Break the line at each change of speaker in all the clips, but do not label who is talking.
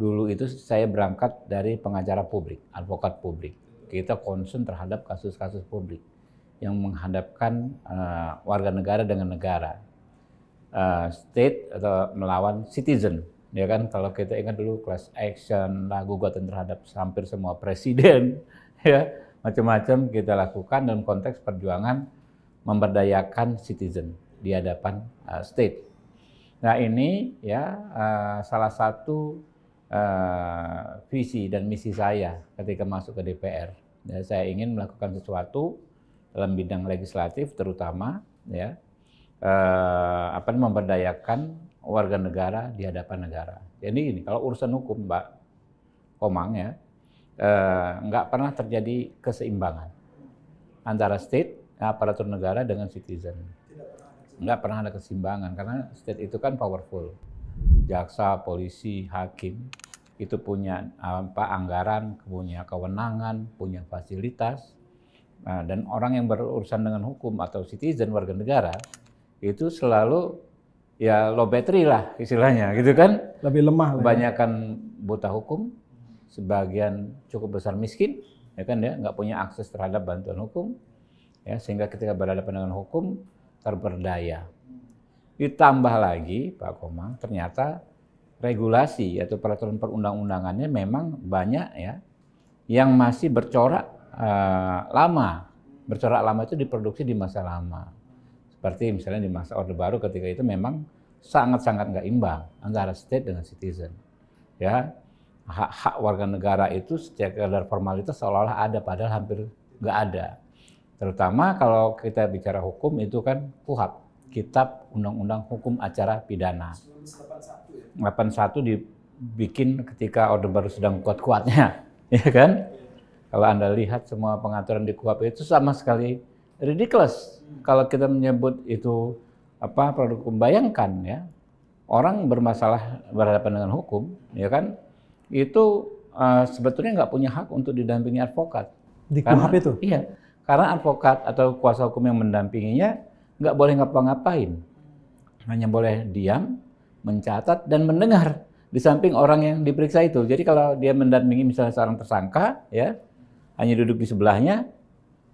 Dulu itu saya berangkat dari pengacara publik, advokat publik. Kita concern terhadap kasus-kasus publik yang menghadapkan warga negara dengan negara, state atau melawan citizen. Ya kan, kalau kita ingat dulu class action, gugatan terhadap hampir semua presiden, ya macam-macam kita lakukan dalam konteks perjuangan memberdayakan citizen di hadapan state. Nah ini ya salah satu visi dan misi saya ketika masuk ke DPR. Ya, saya ingin melakukan sesuatu dalam bidang legislatif terutama ya memberdayakan warga negara di hadapan negara. Jadi ini kalau urusan hukum Mbak Komang ya nggak pernah terjadi keseimbangan antara state, aparatur negara dengan citizen. Nggak pernah ada keseimbangan karena state itu kan powerful. Jaksa, polisi, hakim itu punya anggaran, punya kewenangan, punya fasilitas. Nah, dan orang yang berurusan dengan hukum atau citizen warga negara itu selalu ya low battery lah istilahnya gitu kan.
Lebih lemah.
Kebanyakan buta hukum, sebagian cukup besar miskin, ya kan ya, nggak punya akses terhadap bantuan hukum, ya sehingga ketika berhadapan dengan hukum terberdaya. Ditambah lagi Pak Komang, ternyata regulasi atau peraturan perundang-undangannya memang banyak ya yang masih bercorak lama. Bercorak lama itu diproduksi di masa lama. Seperti misalnya di masa Orde Baru ketika itu memang sangat-sangat nggak imbang antara state dengan citizen. Ya, hak-hak warga negara itu secara formalitas seolah-olah ada padahal hampir nggak ada. Terutama kalau kita bicara hukum itu kan KUHP, Kitab Undang-Undang Hukum Acara Pidana. 81 dibikin ketika Orde Baru sedang kuat-kuatnya, ya kan? Kalau Anda lihat semua pengaturan di KUHP itu sama sekali ridiculous. Kalau kita menyebut itu produk hukum, bayangkan ya, orang bermasalah berhadapan dengan hukum, ya kan? Itu sebetulnya nggak punya hak untuk didampingi advokat.
Di KUHP itu?
Iya. Karena advokat atau kuasa hukum yang mendampinginya nggak boleh ngapa-ngapain, hanya boleh diam, mencatat dan mendengar di samping orang yang diperiksa itu. Jadi kalau dia mendampingi misalnya seorang tersangka, ya hanya duduk di sebelahnya,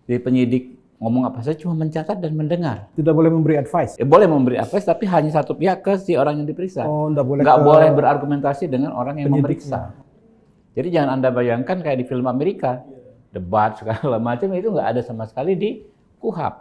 di penyidik ngomong apa saja cuma mencatat dan mendengar.
Tidak boleh memberi advice?
Boleh memberi advice, tapi hanya satu pihak ke si orang yang diperiksa.
Oh, nggak
boleh berargumentasi dengan orang yang memeriksa. Jadi jangan Anda bayangkan kayak di film Amerika. Debat segala macam itu nggak ada sama sekali di KUHP.